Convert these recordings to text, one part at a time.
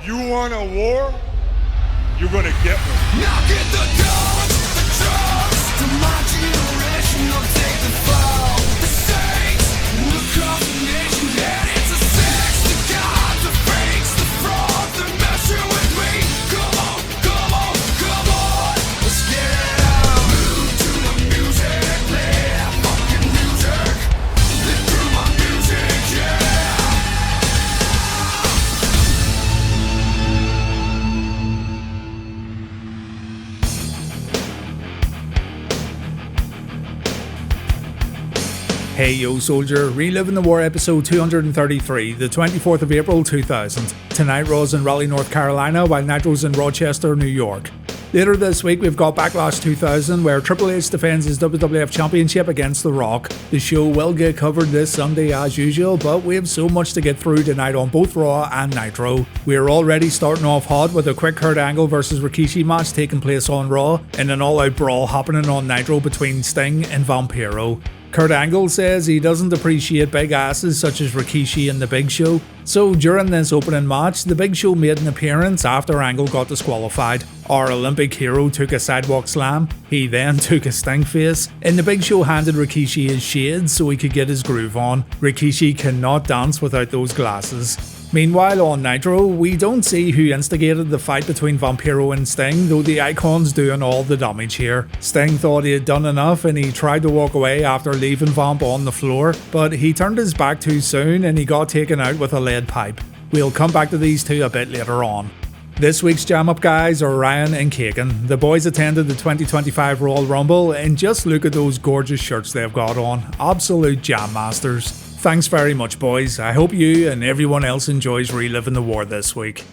You want a war? You're gonna get one. Now get the guns, the drugs, to my generation, I'll take the fall. The saints, look up the nation, and it's a sex, the gods, the fakes, the fraud, they're messing with me. Come on, come on, come on, let's get it out. Move to the music, play that fucking music. Live through my music, yeah. Hey Yo Soldier, Reliving the War episode 233, the 24th of April 2000. Tonight Raw's in Raleigh, North Carolina, while Nitro's in Rochester, New York. Later this week we've got Backlash 2000, where Triple H defends his WWF Championship against The Rock. The show will get covered this Sunday as usual, but we have so much to get through tonight on both Raw and Nitro. We are already starting off hot with a quick Kurt Angle vs Rikishi match taking place on Raw, and an all-out brawl happening on Nitro between Sting and Vampiro. Kurt Angle says he doesn't appreciate big asses such as Rikishi and the Big Show, so during this opening match, the Big Show made an appearance after Angle got disqualified. Our Olympic hero took a sidewalk slam, he then took a stink face, and the Big Show handed Rikishi his shades so he could get his groove on. Rikishi cannot dance without those glasses. Meanwhile, on Nitro, we don't see who instigated the fight between Vampiro and Sting, though the Icon's doing all the damage here. Sting thought he had done enough and he tried to walk away after leaving Vamp on the floor, but he turned his back too soon and he got taken out with a lead pipe. We'll come back to these two a bit later on. This week's jam-up guys are Ryan and Kagan. The boys attended the 2025 Royal Rumble, and just look at those gorgeous shirts they've got on. Absolute jam masters. Thanks very much, boys. I hope you and everyone else enjoys Reliving the War this week.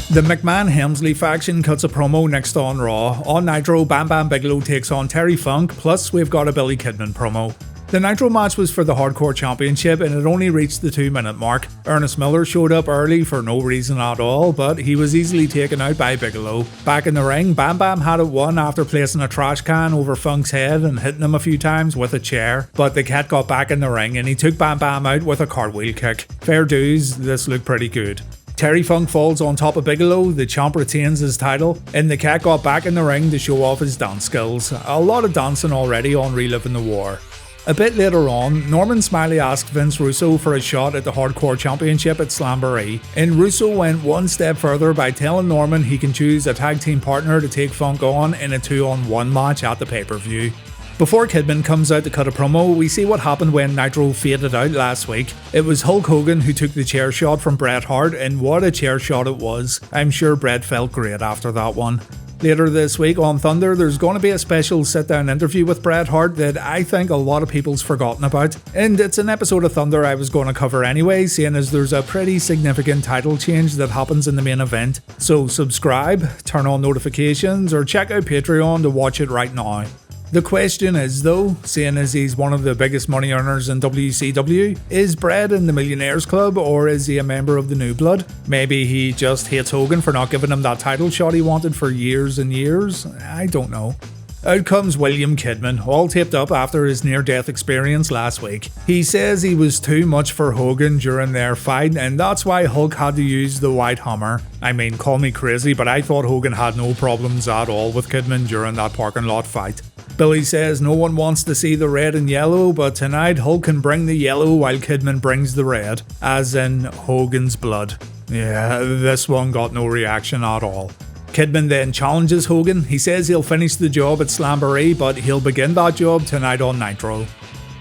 The McMahon-Helmsley faction cuts a promo next on Raw. On Nitro, Bam Bam Bigelow takes on Terry Funk, plus we've got a Billy Kidman promo. The Nitro match was for the Hardcore Championship and it only reached the 2-minute mark. Ernest Miller showed up early for no reason at all, but he was easily taken out by Bigelow. Back in the ring, Bam Bam had it won after placing a trash can over Funk's head and hitting him a few times with a chair, but the cat got back in the ring and he took Bam Bam out with a cartwheel kick. Fair dues, this looked pretty good. Terry Funk falls on top of Bigelow, the champ retains his title, and the cat got back in the ring to show off his dance skills. A lot of dancing already on Reliving the War. A bit later on, Norman Smiley asked Vince Russo for a shot at the Hardcore Championship at Slamboree, and Russo went one step further by telling Norman he can choose a tag team partner to take Funk on in a 2-on-1 match at the pay-per-view. Before Kidman comes out to cut a promo, we see what happened when Nitro faded out last week. It was Hulk Hogan who took the chair shot from Bret Hart, and what a chair shot it was. I'm sure Bret felt great after that one. Later this week on Thunder, there's going to be a special sit-down interview with Bret Hart that I think a lot of people's forgotten about. And it's an episode of Thunder I was going to cover anyway, seeing as there's a pretty significant title change that happens in the main event. So subscribe, turn on notifications, or check out Patreon to watch it right now. The question is though, seeing as he's one of the biggest money earners in WCW, is Bret in the Millionaires Club or is he a member of the New Blood? Maybe he just hates Hogan for not giving him that title shot he wanted for years and years? I don't know. Out comes William Kidman, all taped up after his near-death experience last week. He says he was too much for Hogan during their fight and that's why Hulk had to use the White Hammer. I mean, call me crazy, but I thought Hogan had no problems at all with Kidman during that parking lot fight. Billy says no one wants to see the red and yellow, but tonight Hulk can bring the yellow while Kidman brings the red, as in Hogan's blood. Yeah, this one got no reaction at all. Kidman then challenges Hogan. He says he'll finish the job at Slamboree, but he'll begin that job tonight on Nitro.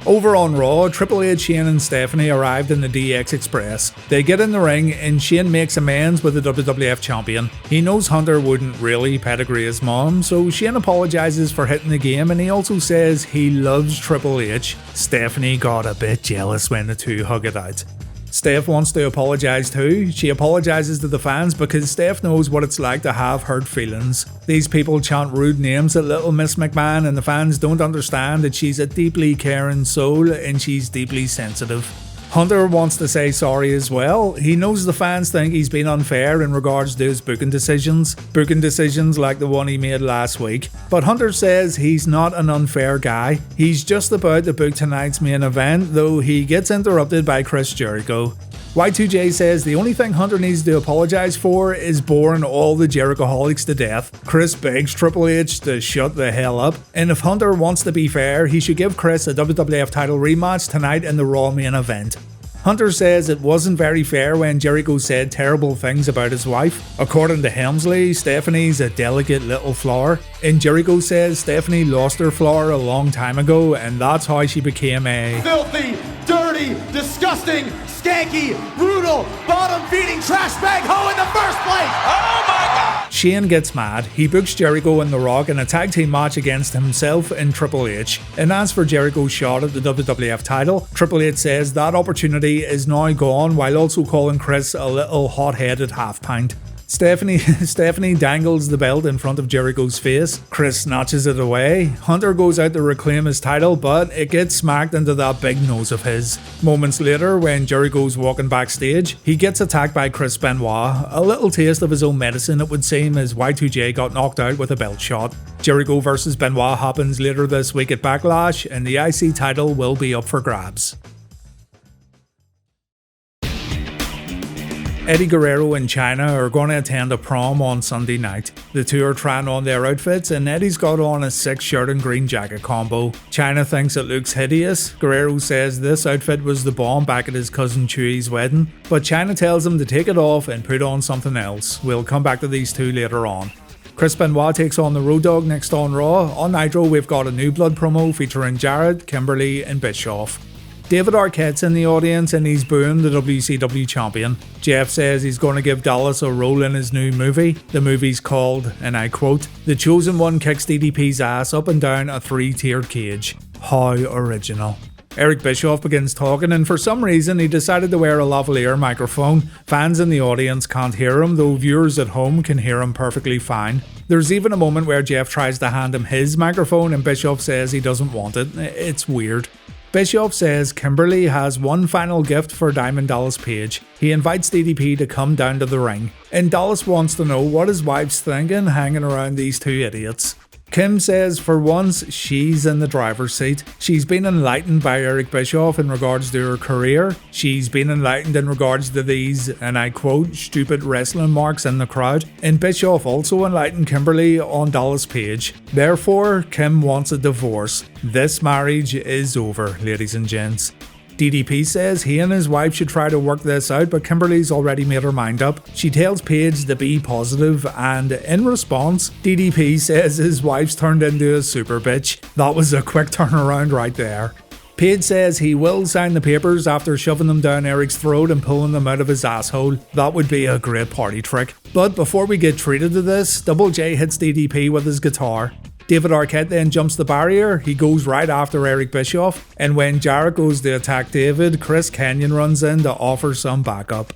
Over on Raw, Triple H, Shane and Stephanie arrived in the DX Express. They get in the ring and Shane makes amends with the WWF champion. He knows Hunter wouldn't really pedigree his mom, so Shane apologises for hitting the game and he also says he loves Triple H. Stephanie got a bit jealous when the two hug it out. Steph wants to apologise too. She apologises to the fans because Steph knows what it's like to have hurt feelings. These people chant rude names at Little Miss McMahon and the fans don't understand that she's a deeply caring soul and she's deeply sensitive. Hunter wants to say sorry as well. He knows the fans think he's been unfair in regards to his booking decisions like the one he made last week. But Hunter says he's not an unfair guy. He's just about to book tonight's main event, though he gets interrupted by Chris Jericho. Y2J says the only thing Hunter needs to apologise for is boring all the Jerichoholics to death. Chris begs Triple H to shut the hell up, and if Hunter wants to be fair, he should give Chris a WWF title rematch tonight in the Raw main event. Hunter says it wasn't very fair when Jericho said terrible things about his wife. According to Helmsley, Stephanie's a delicate little flower, and Jericho says Stephanie lost her flower a long time ago, and that's how she became a filthy, dirty, disgusting, skanky, brutal, bottom-feeding trash bag hoe in the first place! Oh my god! Shane gets mad. He books Jericho and The Rock in a tag team match against himself and Triple H. And as for Jericho's shot at the WWF title, Triple H says that opportunity is now gone, while also calling Chris a little hot-headed half-pint. Stephanie dangles the belt in front of Jericho's face. Chris snatches it away. Hunter goes out to reclaim his title, but it gets smacked into that big nose of his. Moments later, when Jericho's walking backstage, he gets attacked by Chris Benoit. A little taste of his own medicine, it would seem, as Y2J got knocked out with a belt shot. Jericho vs Benoit happens later this week at Backlash, and the IC title will be up for grabs. Eddie Guerrero and Chyna are going to attend a prom on Sunday night. The two are trying on their outfits, and Eddie's got on a 6 shirt and green jacket combo. Chyna thinks it looks hideous. Guerrero says this outfit was the bomb back at his cousin Chewy's wedding, but Chyna tells him to take it off and put on something else. We'll come back to these two later on. Chris Benoit takes on the Road Dogg next on Raw. On Nitro, we've got a New Blood promo featuring Jarrett, Kimberly and Bischoff. David Arquette's in the audience and he's booing the WCW champion. Jeff says he's going to give Dallas a role in his new movie. The movie's called, and I quote, "The Chosen One kicks DDP's ass up and down a 3-tiered cage." How original. Eric Bischoff begins talking, and for some reason he decided to wear a lavalier microphone. Fans in the audience can't hear him, though viewers at home can hear him perfectly fine. There's even a moment where Jeff tries to hand him his microphone and Bischoff says he doesn't want it. It's weird. Bischoff says Kimberly has one final gift for Diamond Dallas Page. He invites DDP to come down to the ring, and Dallas wants to know what his wife's thinking hanging around these two idiots. Kim says for once she's in the driver's seat. She's been enlightened by Eric Bischoff in regards to her career. She's been enlightened in regards to these, and I quote, stupid wrestling marks in the crowd. And Bischoff also enlightened Kimberly on Dallas Page. Therefore, Kim wants a divorce. This marriage is over, ladies and gents. DDP says he and his wife should try to work this out, but Kimberly's already made her mind up. She tells Paige to be positive, and in response, DDP says his wife's turned into a super bitch. That was a quick turnaround right there. Paige says he will sign the papers after shoving them down Eric's throat and pulling them out of his asshole. That would be a great party trick. But before we get treated to this, Double J hits DDP with his guitar. David Arquette then jumps the barrier. He goes right after Eric Bischoff, and when Jarrett goes to attack David, Chris Kanyon runs in to offer some backup.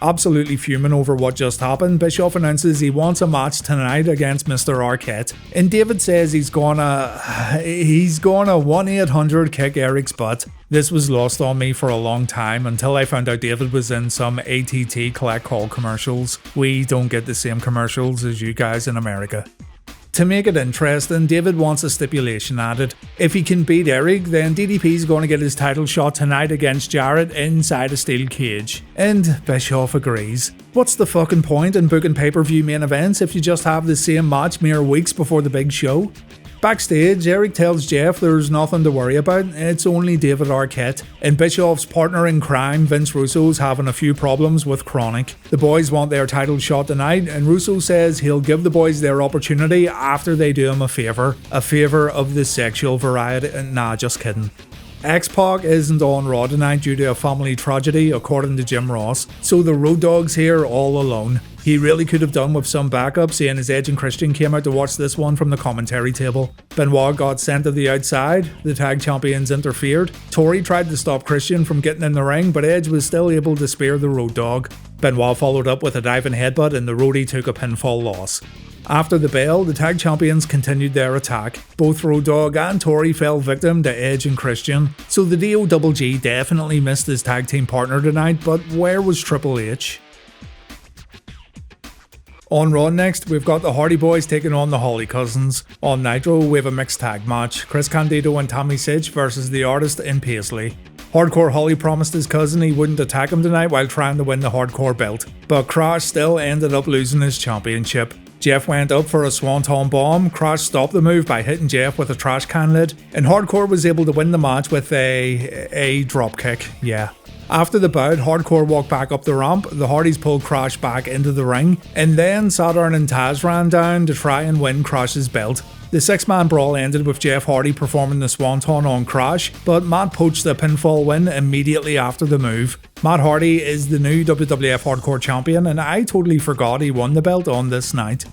Absolutely fuming over what just happened, Bischoff announces he wants a match tonight against Mr. Arquette, and David says he's gonna 1-800 kick Eric's butt. This was lost on me for a long time until I found out David was in some ATT collect call commercials. We don't get the same commercials as you guys in America. To make it interesting, David wants a stipulation added. If he can beat Eric, then DDP's going to get his title shot tonight against Jarrett inside a steel cage. And Bischoff agrees. What's the fucking point in booking pay-per-view main events if you just have the same match mere weeks before the big show? Backstage, Eric tells Jeff there's nothing to worry about, it's only David Arquette. And Bischoff's partner in crime, Vince Russo's having a few problems with KroniK. The boys want their title shot tonight, and Russo says he'll give the boys their opportunity after they do him a favour of the sexual variety. Nah, just kidding. X-Pac isn't on Raw tonight due to a family tragedy, according to Jim Ross, so the Road Dogg's here all alone. He really could have done with some backup, seeing as Edge and Christian came out to watch this one from the commentary table. Benoit got sent to the outside, the tag champions interfered. Tori tried to stop Christian from getting in the ring, but Edge was still able to spear the Road Dogg. Benoit followed up with a diving headbutt and the roadie took a pinfall loss. After the bell, the tag champions continued their attack. Both Road Dogg and Tori fell victim to Edge and Christian, so the DOGG definitely missed his tag team partner tonight, but where was Triple H? On Raw next, we've got the Hardy Boys taking on the Holly Cousins. On Nitro, we have a mixed tag match, Chris Candido and Tommy Sitch versus the Artist and Paisley. Hardcore Holly promised his cousin he wouldn't attack him tonight while trying to win the Hardcore belt, but Crash still ended up losing his championship. Jeff went up for a Swanton Bomb, Crash stopped the move by hitting Jeff with a trash can lid, and Hardcore was able to win the match with a dropkick, yeah. After the bout, Hardcore walked back up the ramp, the Hardys pulled Crash back into the ring, and then Saturn and Taz ran down to try and win Crash's belt. The 6-man brawl ended with Jeff Hardy performing the Swanton on Crash, but Matt poached the pinfall win immediately after the move. Matt Hardy is the new WWF Hardcore Champion, and I totally forgot he won the belt on this night.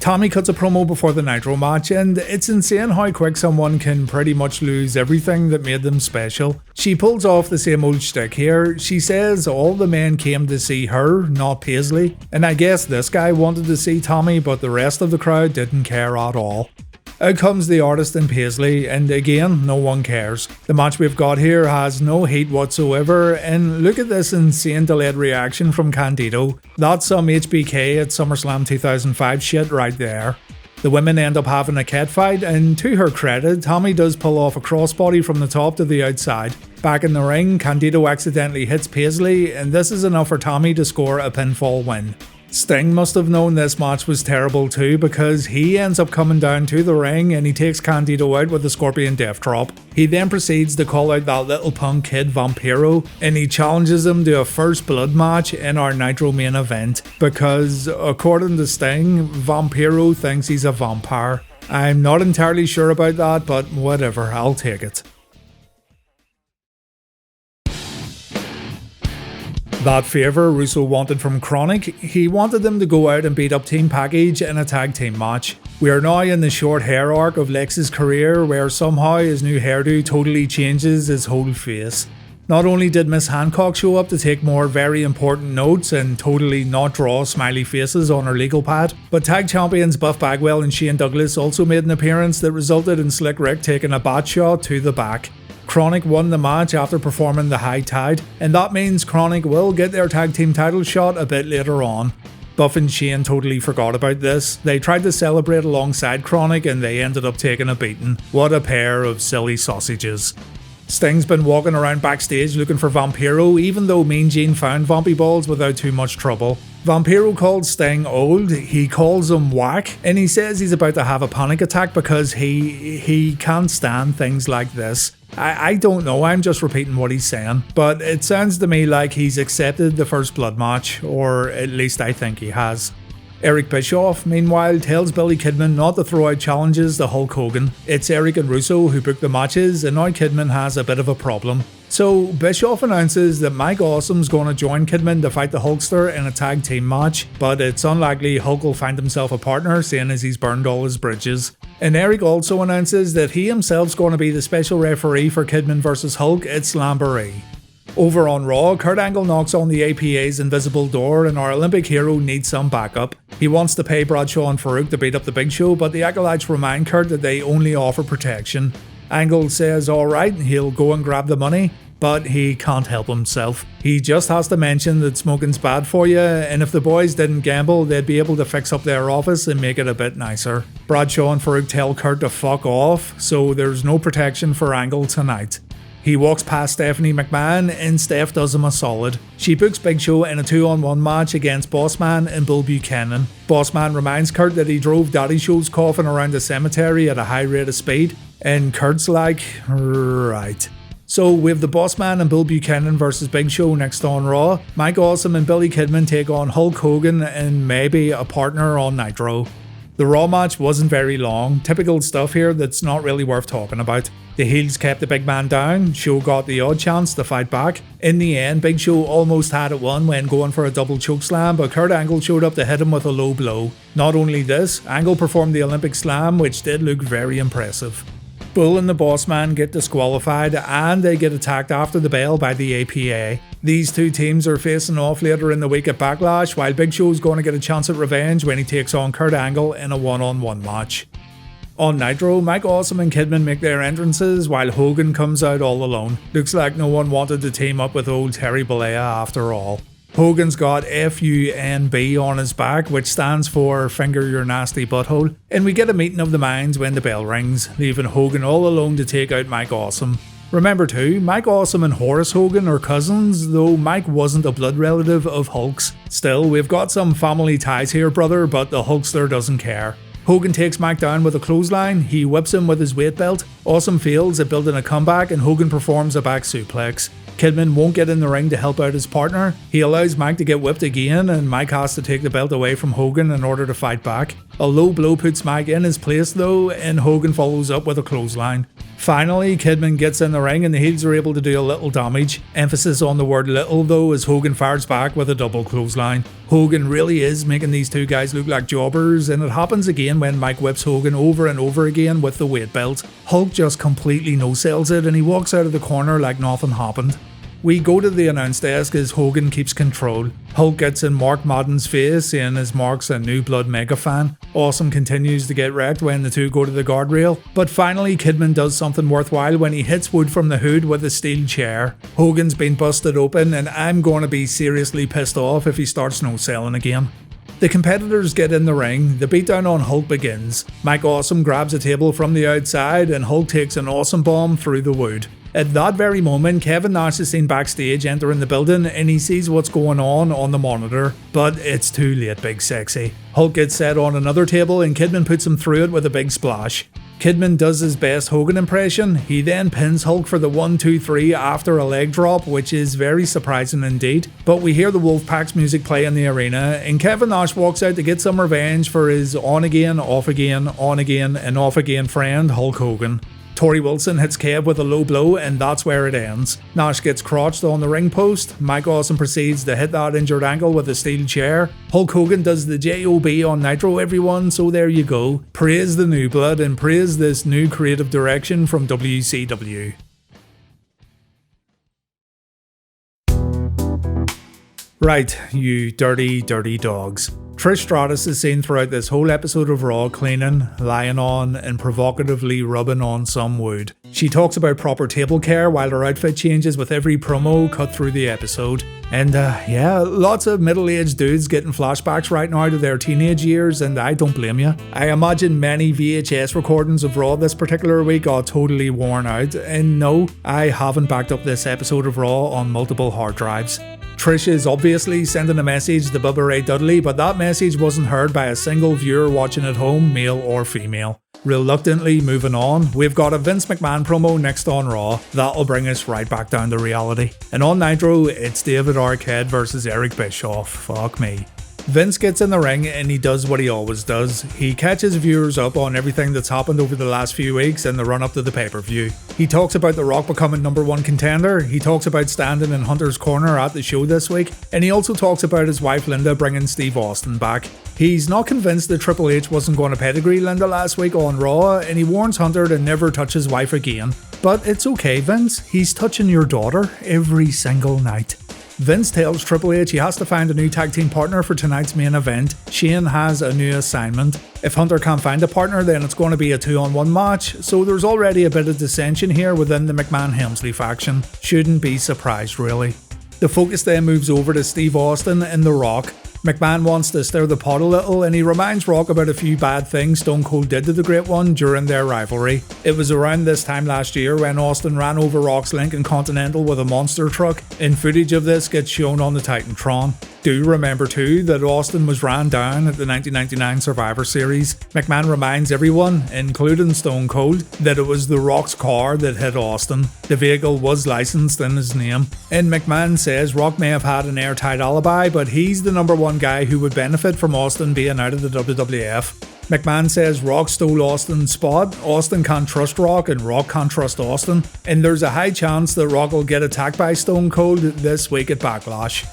Tommy cuts a promo before the Nitro match, and it's insane how quick someone can pretty much lose everything that made them special. She pulls off the same old shtick here. She says all the men came to see her, not Paisley, and I guess this guy wanted to see Tommy, but the rest of the crowd didn't care at all. Out comes the Artist and Paisley, and again, no one cares. The match we've got here has no heat whatsoever, and look at this insane delayed reaction from Candido. That's some HBK at SummerSlam 2005 shit right there. The women end up having a catfight, and to her credit, Tommy does pull off a crossbody from the top to the outside. Back in the ring, Candido accidentally hits Paisley, and this is enough for Tommy to score a pinfall win. Sting must have known this match was terrible too, because he ends up coming down to the ring and he takes Candido out with a Scorpion Death Drop. He then proceeds to call out that little punk kid Vampiro, and he challenges him to a first blood match in our Nitro main event, because according to Sting, Vampiro thinks he's a vampire. I'm not entirely sure about that, but whatever, I'll take it. That favour Russo wanted from KroniK, he wanted them to go out and beat up Team Package in a tag team match. We are now in the short hair arc of Lex's career, where somehow his new hairdo totally changes his whole face. Not only did Miss Hancock show up to take more very important notes and totally not draw smiley faces on her legal pad, but tag champions Buff Bagwell and Shane Douglas also made an appearance that resulted in Slick Rick taking a bat shot to the back. KroniK won the match after performing the High Tide, and that means KroniK will get their tag team title shot a bit later on. Buff and Shane totally forgot about this. They tried to celebrate alongside KroniK and they ended up taking a beating. What a pair of silly sausages. Sting's been walking around backstage looking for Vampiro, even though Mean Gene found Vampy Balls without too much trouble. Vampiro called Sting old, he calls him whack, and he says he's about to have a panic attack because he can't stand things like this. I don't know, I'm just repeating what he's saying, but it sounds to me like he's accepted the first blood match, or at least I think he has. Eric Bischoff, meanwhile, tells Billy Kidman not to throw out challenges to Hulk Hogan. It's Eric and Russo who book the matches, and now Kidman has a bit of a problem. So Bischoff announces that Mike Awesome's going to join Kidman to fight the Hulkster in a tag team match, but it's unlikely Hulk will find himself a partner, seeing as he's burned all his bridges. And Eric also announces that he himself's going to be the special referee for Kidman vs Hulk at Slamboree. Over on Raw, Kurt Angle knocks on the APA's invisible door and our Olympic hero needs some backup. He wants to pay Bradshaw and Farouk to beat up the Big Show, but the Acolytes remind Kurt that they only offer protection. Angle says alright, he'll go and grab the money, but he can't help himself. He just has to mention that smoking's bad for you, and if the boys didn't gamble, they'd be able to fix up their office and make it a bit nicer. Bradshaw and Farouk tell Kurt to fuck off, so there's no protection for Angle tonight. He walks past Stephanie McMahon and Steph does him a solid. She books Big Show in a 2-on-1 match against Bossman and Bull Buchanan. Bossman reminds Kurt that he drove Daddy Show's coffin around the cemetery at a high rate of speed, and Kurt's like, right. So we have the Bossman and Bull Buchanan versus Big Show next on Raw. Mike Awesome and Billy Kidman take on Hulk Hogan and maybe a partner on Nitro. The Raw match wasn't very long, typical stuff here that's not really worth talking about. The heels kept the big man down, Show got the odd chance to fight back. In the end, Big Show almost had it won when going for a double chokeslam, but Kurt Angle showed up to hit him with a low blow. Not only this, Angle performed the Olympic slam, which did look very impressive. Bull and the Boss Man get disqualified and they get attacked after the bell by the APA. These two teams are facing off later in the week at Backlash, while Big Show's going to get a chance at revenge when he takes on Kurt Angle in a one-on-one match. On Nitro, Mike Awesome and Kidman make their entrances while Hogan comes out all alone. Looks like no one wanted to team up with old Terry Bollea after all. Hogan's got FUNB on his back, which stands for Finger Your Nasty Butthole, and we get a meeting of the minds when the bell rings, leaving Hogan all alone to take out Mike Awesome. Remember too, Mike Awesome and Horace Hogan are cousins, though Mike wasn't a blood relative of Hulk's. Still, we've got some family ties here, brother, but the Hulkster doesn't care. Hogan takes Mike down with a clothesline, he whips him with his weight belt, Awesome fails at building a comeback, and Hogan performs a back suplex. Kidman won't get in the ring to help out his partner. He allows Mike to get whipped again, and Mike has to take the belt away from Hogan in order to fight back. A low blow puts Mike in his place though, and Hogan follows up with a clothesline. Finally, Kidman gets in the ring and the heels are able to do a little damage. Emphasis on the word little though, as Hogan fires back with a double clothesline. Hogan really is making these two guys look like jobbers, and it happens again when Mike whips Hogan over and over again with the weight belt. Hulk just completely no-sells it and he walks out of the corner like nothing happened. We go to the announce desk as Hogan keeps control. Hulk gets in Mark Madden's face, seeing as Mark's a New Blood mega fan. Awesome continues to get wrecked when the two go to the guardrail, but finally Kidman does something worthwhile when he hits Wood from the Hood with a steel chair. Hogan's been busted open and I'm going to be seriously pissed off if he starts no-selling again. The competitors get in the ring, the beatdown on Hulk begins. Mike Awesome grabs a table from the outside and Hulk takes an Awesome bomb through the wood. At that very moment, Kevin Nash is seen backstage entering the building and he sees what's going on the monitor, but it's too late, Big Sexy. Hulk gets set on another table and Kidman puts him through it with a big splash. Kidman does his best Hogan impression, he then pins Hulk for the 1-2-3 after a leg drop, which is very surprising indeed, but we hear the Wolfpack's music play in the arena and Kevin Nash walks out to get some revenge for his on again, off again, on again and off again friend Hulk Hogan. Torrie Wilson hits Kev with a low blow and that's where it ends. Nash gets crotched on the ring post, Mike Awesome proceeds to hit that injured ankle with a steel chair. Hulk Hogan does the JOB on Nitro, everyone, so there you go. Praise the new blood and praise this new creative direction from WCW. Right, you dirty, dirty dogs. Trish Stratus is seen throughout this whole episode of Raw cleaning, lying on, and provocatively rubbing on some wood. She talks about proper table care while her outfit changes with every promo cut through the episode. And yeah, lots of middle-aged dudes getting flashbacks right now to their teenage years, and I don't blame you. I imagine many VHS recordings of Raw this particular week are totally worn out, and no, I haven't backed up this episode of Raw on multiple hard drives. Trish is obviously sending a message to Bubba Ray Dudley, but that message wasn't heard by a single viewer watching at home, male or female. Reluctantly moving on, we've got a Vince McMahon promo next on Raw. That'll bring us right back down to reality. And on Nitro, it's David Arquette versus Eric Bischoff. Fuck me. Vince gets in the ring and he does what he always does. He catches viewers up on everything that's happened over the last few weeks in the run up to the pay-per-view. He talks about The Rock becoming #1 contender, he talks about standing in Hunter's corner at the show this week, and he also talks about his wife Linda bringing Steve Austin back. He's not convinced that Triple H wasn't going to pedigree Linda last week on Raw, and he warns Hunter to never touch his wife again. But it's okay, Vince, he's touching your daughter every single night. Vince tells Triple H he has to find a new tag team partner for tonight's main event. Shane has a new assignment. If Hunter can't find a partner, then it's going to be a 2-on-1 match, so there's already a bit of dissension here within the McMahon-Helmsley faction. Shouldn't be surprised really. The focus then moves over to Steve Austin and The Rock. McMahon wants to stir the pot a little and he reminds Rock about a few bad things Stone Cold did to the Great One during their rivalry. It was around this time last year when Austin ran over Rock's Lincoln Continental with a monster truck, and footage of this gets shown on the Titantron. Do remember too that Austin was ran down at the 1999 Survivor Series. McMahon reminds everyone, including Stone Cold, that it was The Rock's car that hit Austin. The vehicle was licensed in his name. And McMahon says Rock may have had an airtight alibi, but he's the #1 guy who would benefit from Austin being out of the WWF. McMahon says Rock stole Austin's spot, Austin can't trust Rock and Rock can't trust Austin, and there's a high chance that Rock will get attacked by Stone Cold this week at Backlash.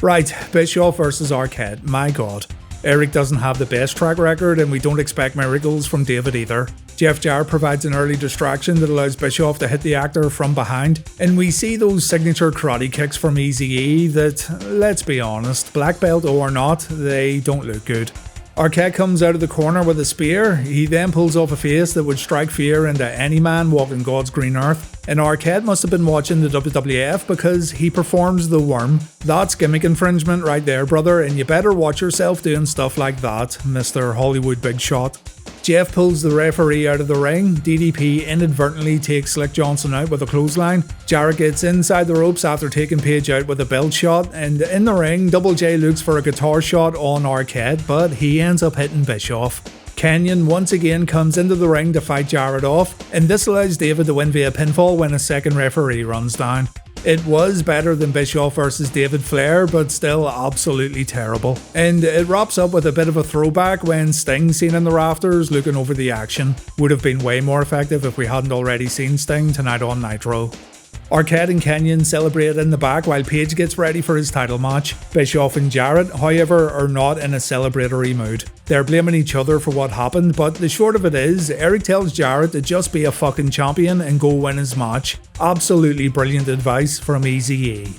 Right, Bischoff versus Arquette, my god. Eric doesn't have the best track record, and we don't expect miracles from David either. Jeff Jarrett provides an early distraction that allows Bischoff to hit the actor from behind, and we see those signature karate kicks from Eazy-E that, let's be honest, black belt or not, they don't look good. Arquette comes out of the corner with a spear. He then pulls off a face that would strike fear into any man walking God's green earth. And Arquette must have been watching the WWF because he performs the worm. That's gimmick infringement right there, brother, and you better watch yourself doing stuff like that, Mr. Hollywood Big Shot. Jeff pulls the referee out of the ring. DDP inadvertently takes Slick Johnson out with a clothesline. Jarrett gets inside the ropes after taking Page out with a belt shot, and in the ring, Double J looks for a guitar shot on Arquette, but he ends up hitting Bischoff. Kenyon once again comes into the ring to fight Jarrett off, and this allows David to win via pinfall when a second referee runs down. It was better than Bischoff versus David Flair, but still absolutely terrible. And it wraps up with a bit of a throwback when Sting seen in the rafters looking over the action. Would have been way more effective if we hadn't already seen Sting tonight on Nitro. Arquette and Kenyon celebrate in the back while Page gets ready for his title match. Bischoff and Jarrett, however, are not in a celebratory mood. They're blaming each other for what happened, but the short of it is, Eric tells Jarrett to just be a fucking champion and go win his match. Absolutely brilliant advice from Eazy-E.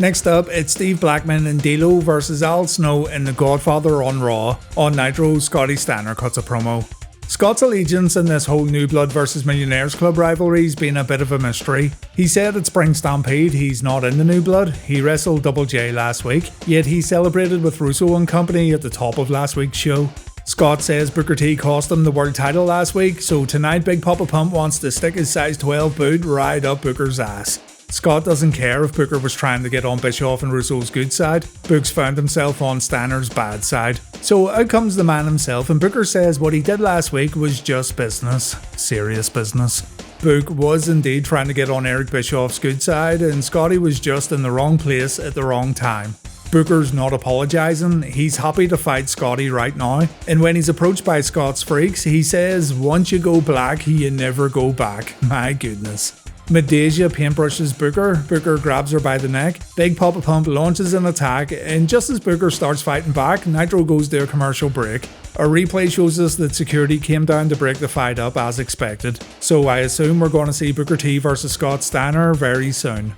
Next up, it's Steve Blackman and D'Lo versus Al Snow in The Godfather on Raw. On Nitro, Scotty Steiner cuts a promo. Scott's allegiance in this whole New Blood versus Millionaires Club rivalry's been a bit of a mystery. He said at Spring Stampede he's not in the New Blood. He wrestled Double J last week, yet he celebrated with Russo and company at the top of last week's show. Scott says Booker T cost him the world title last week, so tonight Big Papa Pump wants to stick his size 12 boot right up Booker's ass. Scott doesn't care if Booker was trying to get on Bischoff and Russo's good side. Book's found himself on Steiner's bad side. So out comes the man himself, and Booker says what he did last week was just business. Serious business. Book was indeed trying to get on Eric Bischoff's good side, and Scotty was just in the wrong place at the wrong time. Booker's not apologising, he's happy to fight Scotty right now, and when he's approached by Scott's freaks, he says once you go black, you never go back. My goodness. Medeja paintbrushes Booker. Booker grabs her by the neck. Big Papa Pump launches an attack, and just as Booker starts fighting back, Nitro goes to a commercial break. A replay shows us that security came down to break the fight up as expected. So I assume we're going to see Booker T versus Scott Steiner very soon.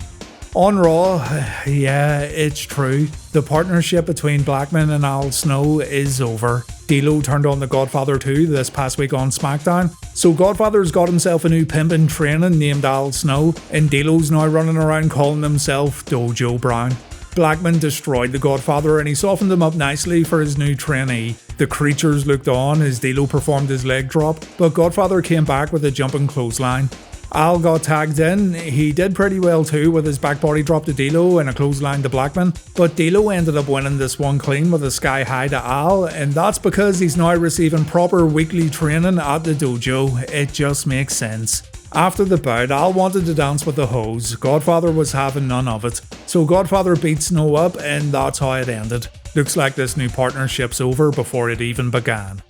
On Raw, yeah, it's true. The partnership between Blackman and Al Snow is over. D'Lo turned on the Godfather 2 this past week on SmackDown. So Godfather's got himself a new pimp in training named Al Snow, and D'Lo's now running around calling himself Dojo Brown. Blackman destroyed the Godfather and he softened him up nicely for his new trainee. The creatures looked on as D'Lo performed his leg drop, but Godfather came back with a jumping clothesline. Al got tagged in. He did pretty well too with his back body drop to D'Lo and a clothesline to Blackman, but D'Lo ended up winning this one clean with a sky high to Al, and that's because he's now receiving proper weekly training at the dojo. It just makes sense. After the bout, Al wanted to dance with the hoes. Godfather was having none of it. So Godfather beat Snow up and that's how it ended. Looks like this new partnership's over before it even began.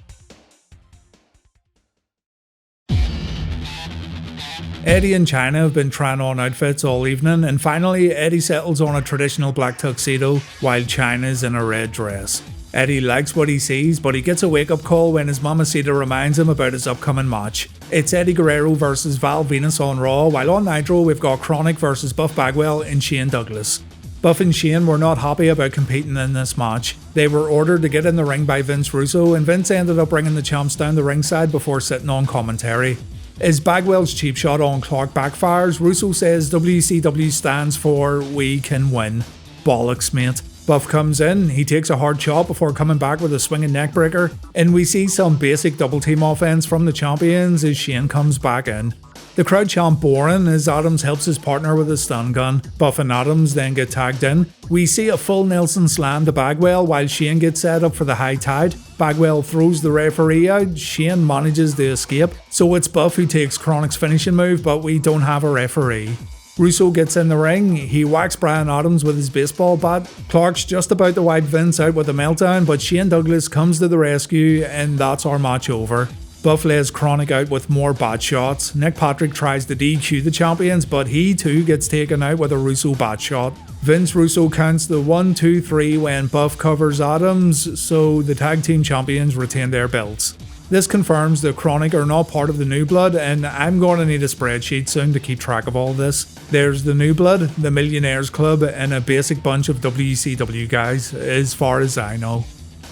Eddie and Chyna have been trying on outfits all evening, and finally Eddie settles on a traditional black tuxedo while Chyna's in a red dress. Eddie likes what he sees, but he gets a wake-up call when his mamacita reminds him about his upcoming match. It's Eddie Guerrero versus Val Venis on Raw, while on Nitro we've got KroniK versus Buff Bagwell and Shane Douglas. Buff and Shane were not happy about competing in this match. They were ordered to get in the ring by Vince Russo, and Vince ended up bringing the champs down the ringside before sitting on commentary. As Bagwell's cheap shot on Clark backfires, Russo says WCW stands for We Can Win. Bollocks, mate. Buff comes in, he takes a hard chop before coming back with a swinging neckbreaker, and we see some basic double team offense from the champions as Shane comes back in. The crowd chant boring as Adams helps his partner with a stun gun. Buff and Adams then get tagged in. We see a full Nelson slam to Bagwell while Shane gets set up for the high tide. Bagwell throws the referee out, Shane manages to escape. So it's Buff who takes KroniK's finishing move, but we don't have a referee. Russo gets in the ring, he whacks Brian Adams with his baseball bat. Clark's just about to wipe Vince out with a meltdown, but Shane Douglas comes to the rescue and that's our match over. Buff lays KroniK out with more bat shots. Nick Patrick tries to DQ the champions, but he too gets taken out with a Russo bat shot. Vince Russo counts the 1, 2, 3 when Buff covers Adams, so the tag team champions retain their belts. This confirms that KroniK are not part of the New Blood, and I'm going to need a spreadsheet soon to keep track of all this. There's the New Blood, the Millionaires Club, and a basic bunch of WCW guys, as far as I know.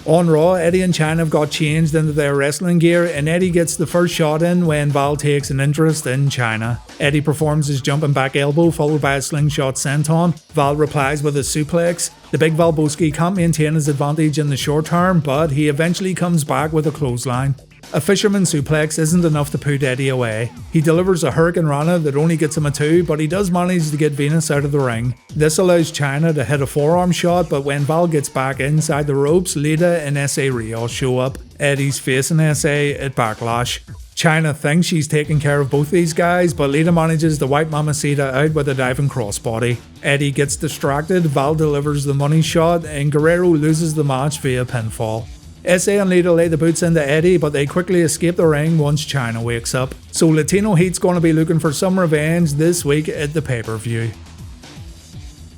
On Raw, Eddie and Chyna have got changed into their wrestling gear, and Eddie gets the first shot in when Val takes an interest in Chyna. Eddie performs his jumping back elbow followed by a slingshot senton. Val replies with a suplex. The big Valboski can't maintain his advantage in the short term, but he eventually comes back with a clothesline. A fisherman suplex isn't enough to put Eddie away. He delivers a Hurricane Rana that only gets him a 2, but he does manage to get Venis out of the ring. This allows Chyna to hit a forearm shot, but when Val gets back inside the ropes, Lita and S.A. Rios show up. Eddie's facing S.A. at Backlash. Chyna thinks she's taking care of both these guys, but Lita manages to wipe Mamacita out with a diving crossbody. Eddie gets distracted, Val delivers the money shot, and Guerrero loses the match via pinfall. S.A. and Lita lay the boots into Eddie, but they quickly escape the ring once Chyna wakes up. So Latino Heat's going to be looking for some revenge this week at the pay-per-view.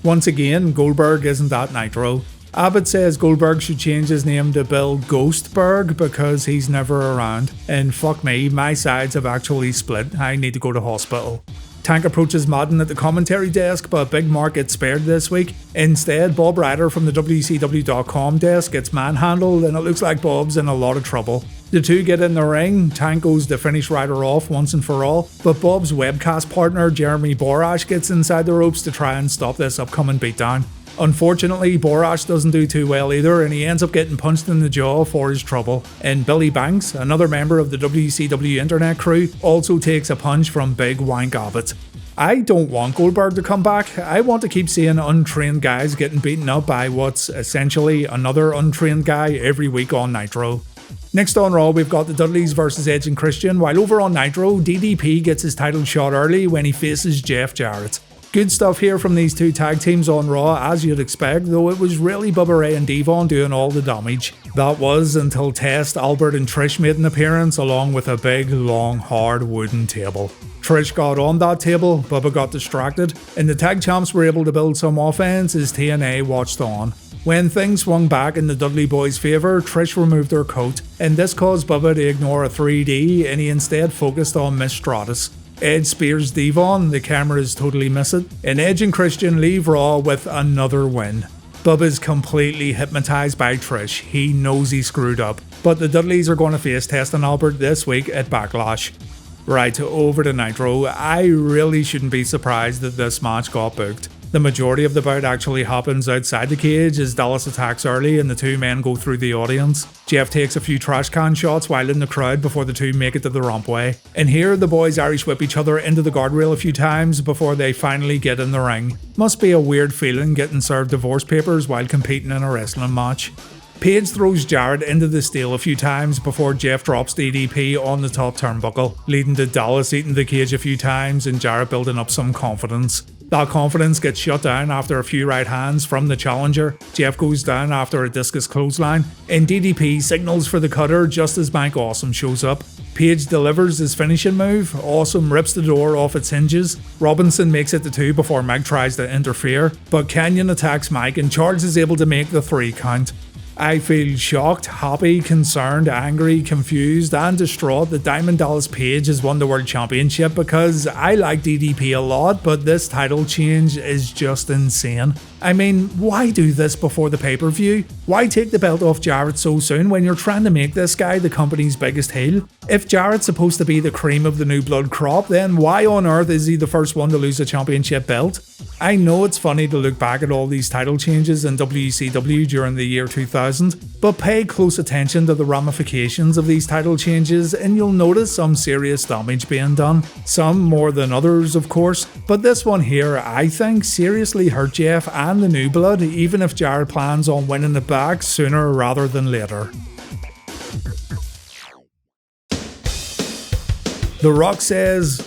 Once again, Goldberg isn't at Nitro. Abbott says Goldberg should change his name to Bill Ghostberg because he's never around. And fuck me, my sides have actually split. I need to go to hospital. Tank approaches Madden at the commentary desk, but Big Mark gets spared this week. Instead, Bob Ryder from the WCW.com desk gets manhandled, and it looks like Bob's in a lot of trouble. The two get in the ring, Tank goes to finish Ryder off once and for all, but Bob's webcast partner Jeremy Borash gets inside the ropes to try and stop this upcoming beatdown. Unfortunately, Borash doesn't do too well either, and he ends up getting punched in the jaw for his trouble. And Billy Banks, another member of the WCW Internet crew, also takes a punch from Big Wank Abbott. I don't want Goldberg to come back. I want to keep seeing untrained guys getting beaten up by what's essentially another untrained guy every week on Nitro. Next on Raw, we've got the Dudleys versus Edge and Christian, while over on Nitro, DDP gets his title shot early when he faces Jeff Jarrett. Good stuff here from these two tag teams on Raw, as you'd expect, though it was really Bubba Ray and Devon doing all the damage. That was until Test, Albert and Trish made an appearance along with a big, long, hard wooden table. Trish got on that table, Bubba got distracted, and the tag champs were able to build some offense as TNA watched on. When things swung back in the Dudley Boys' favour, Trish removed her coat, and this caused Bubba to ignore a 3D, and he instead focused on Miss Stratus. Edge spears Devon, the cameras totally miss it, and Edge and Christian leave Raw with another win. Bubba's completely hypnotised by Trish, he knows he screwed up, but the Dudleys are going to face Test and Albert this week at Backlash. Right, over to Nitro. I really shouldn't be surprised that this match got booked. The majority of the bout actually happens outside the cage as Dallas attacks early and the two men go through the audience. Jeff takes a few trash can shots while in the crowd before the two make it to the rampway. And here the boys Irish whip each other into the guardrail a few times before they finally get in the ring. Must be a weird feeling getting served divorce papers while competing in a wrestling match. Paige throws Jarrett into the steel a few times before Jeff drops DDP on the top turnbuckle, leading to Dallas eating the cage a few times and Jarrett building up some confidence. That confidence gets shut down after a few right hands from the challenger. Jeff goes down after a discus clothesline, and DDP signals for the cutter just as Mike Awesome shows up. Page delivers his finishing move. Awesome rips the door off its hinges. Robinson makes it to 2 before Mike tries to interfere, but Canyon attacks Mike and Charles is able to make the 3 count. I feel shocked, happy, concerned, angry, confused, and distraught that Diamond Dallas Page has won the World Championship because I like DDP a lot, but this title change is just insane. I mean, why do this before the pay-per-view? Why take the belt off Jarrett so soon when you're trying to make this guy the company's biggest heel? If Jarrett's supposed to be the cream of the new blood crop, then why on earth is he the first one to lose a championship belt? I know it's funny to look back at all these title changes in WCW during the year 2000, but pay close attention to the ramifications of these title changes and you'll notice some serious damage being done. Some more than others, of course, but this one here, I think, seriously hurt Jeff and the New Blood, even if Jarrett plans on winning it back sooner rather than later. The Rock says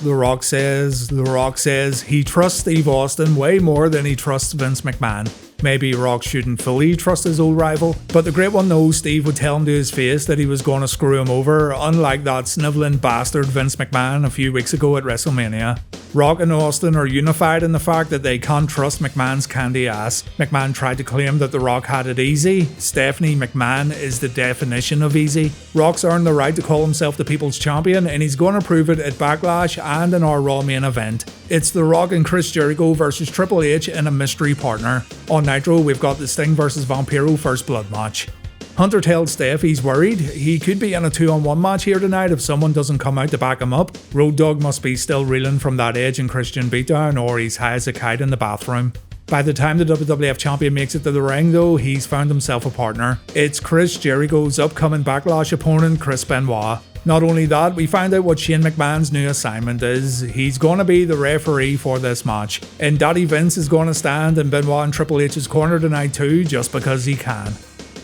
he trusts Steve Austin way more than he trusts Vince McMahon. Maybe Rock shouldn't fully trust his old rival, but the great one knows Steve would tell him to his face that he was going to screw him over, unlike that snivelling bastard Vince McMahon a few weeks ago at WrestleMania. Rock and Austin are unified in the fact that they can't trust McMahon's candy ass. McMahon tried to claim that The Rock had it easy. Stephanie McMahon is the definition of easy. Rock's earned the right to call himself the People's Champion, and he's going to prove it at Backlash and in our Raw main event. It's The Rock and Chris Jericho versus Triple H in a mystery partner. On Nitro, we've got the Sting versus Vampiro First Blood match. Hunter tells Steph he's worried. He could be in a 2-on-1 match here tonight if someone doesn't come out to back him up. Road Dogg must be still reeling from that Edge and Christian beatdown, or he's high as a kite in the bathroom. By the time the WWF champion makes it to the ring though, he's found himself a partner. It's Chris Jericho's upcoming Backlash opponent, Chris Benoit. Not only that, we find out what Shane McMahon's new assignment is. He's going to be the referee for this match. And Daddy Vince is going to stand in Benoit and Triple H's corner tonight too, just because he can.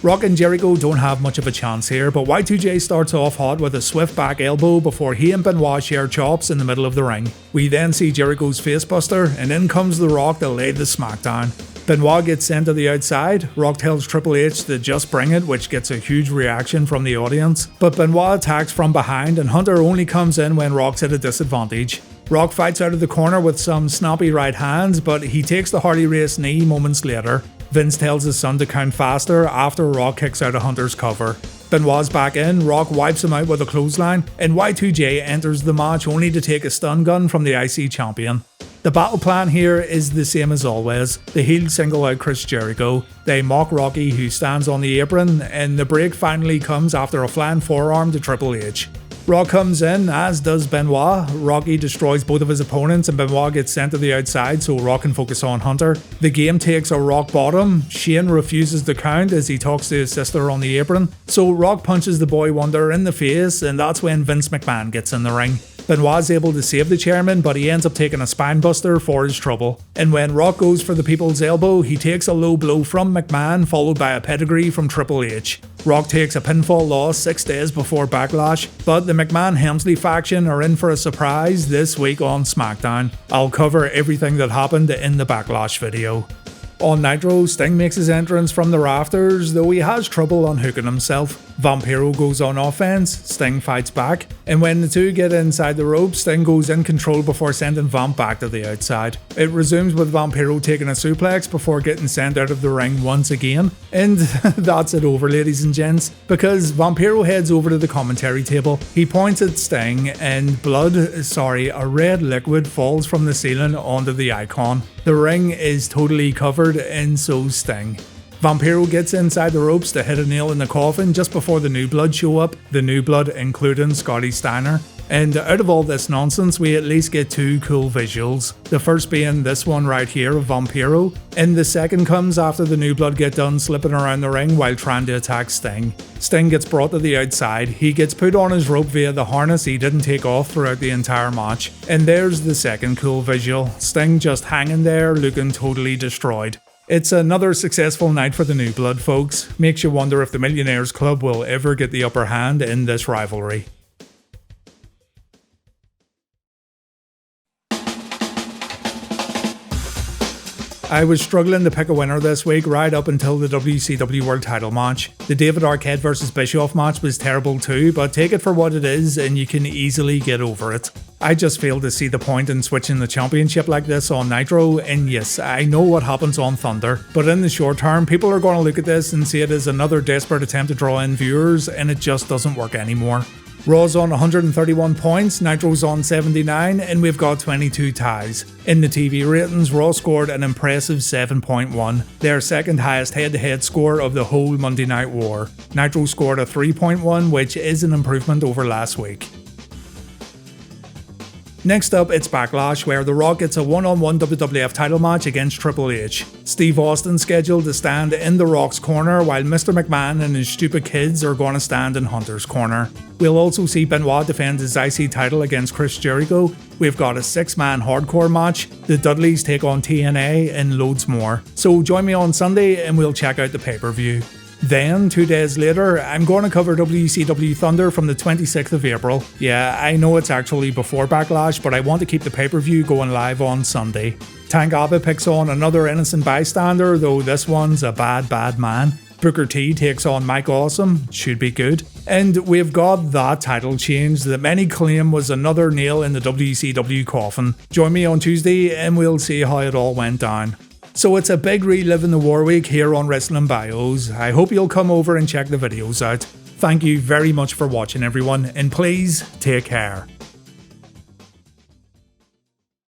Rock and Jericho don't have much of a chance here, but Y2J starts off hot with a swift back elbow before he and Benoit share chops in the middle of the ring. We then see Jericho's facebuster, and in comes The Rock to lay the smackdown. Benoit gets sent to the outside. Rock tells Triple H to just bring it, which gets a huge reaction from the audience. But Benoit attacks from behind, and Hunter only comes in when Rock's at a disadvantage. Rock fights out of the corner with some snappy right hands, but he takes the Harley Race knee moments later. Vince tells his son to count faster after Rock kicks out of Hunter's cover. Benoit's back in, Rock wipes him out with a clothesline, and Y2J enters the match only to take a stun gun from the IC champion. The battle plan here is the same as always. The heels single out Chris Jericho, they mock Rocky who stands on the apron, and the break finally comes after a flying forearm to Triple H. Rock comes in, as does Benoit. Rocky destroys both of his opponents and Benoit gets sent to the outside so Rock can focus on Hunter. The game takes a rock bottom. Shane refuses to count as he talks to his sister on the apron. So Rock punches the boy wonder in the face, and that's when Vince McMahon gets in the ring. Benoit's able to save the chairman, but he ends up taking a spinebuster for his trouble. And when Rock goes for the people's elbow, he takes a low blow from McMahon followed by a pedigree from Triple H. Rock takes a pinfall loss 6 days before Backlash, but the McMahon-Helmsley faction are in for a surprise this week on SmackDown. I'll cover everything that happened in the Backlash video. On Nitro, Sting makes his entrance from the rafters, though he has trouble unhooking himself. Vampiro goes on offense, Sting fights back, and when the two get inside the ropes, Sting goes in control before sending Vamp back to the outside. It resumes with Vampiro taking a suplex before getting sent out of the ring once again, and that's it over, ladies and gents, because Vampiro heads over to the commentary table. He points at Sting, and a red liquid falls from the ceiling onto the icon. The ring is totally covered, and so's Sting. Vampiro gets inside the ropes to hit a nail in the coffin just before the New Blood show up, the New Blood including Scotty Steiner. And out of all this nonsense, we at least get 2 cool visuals. The first being this one right here of Vampiro, and the second comes after the New Blood get done slipping around the ring while trying to attack Sting. Sting gets brought to the outside, he gets put on his rope via the harness he didn't take off throughout the entire match. And there's the second cool visual, Sting just hanging there looking totally destroyed. It's another successful night for the New Blood, folks. Makes you wonder if the Millionaires Club will ever get the upper hand in this rivalry. I was struggling to pick a winner this week right up until the WCW World Title match. The David Arquette vs Bischoff match was terrible too, but take it for what it is and you can easily get over it. I just fail to see the point in switching the championship like this on Nitro, and yes, I know what happens on Thunder, but in the short term, people are going to look at this and see it as another desperate attempt to draw in viewers, and it just doesn't work anymore. Raw's on 131 points, Nitro's on 79, and we've got 22 ties. In the TV ratings, Raw scored an impressive 7.1, their second highest head-to-head score of the whole Monday Night War. Nitro scored a 3.1, which is an improvement over last week. Next up, it's Backlash, where The Rock gets a one-on-one WWF title match against Triple H. Steve Austin's scheduled to stand in The Rock's corner, while Mr. McMahon and his stupid kids are going to stand in Hunter's corner. We'll also see Benoit defend his IC title against Chris Jericho. We've got a 6-man hardcore match, the Dudleys take on TNA, and loads more. So join me on Sunday and we'll check out the pay-per-view. Then, 2 days later, I'm going to cover WCW Thunder from the 26th of April. Yeah, I know it's actually before Backlash, but I want to keep the pay-per-view going live on Sunday. Tank Abbott picks on another innocent bystander, though this one's a bad man. Booker T takes on Mike Awesome, should be good. And we've got that title change that many claim was another nail in the WCW coffin. Join me on Tuesday and we'll see how it all went down. So it's a big Reliving the War week here on Wrestling Bios. I hope you'll come over and check the videos out. Thank you very much for watching everyone, and please take care.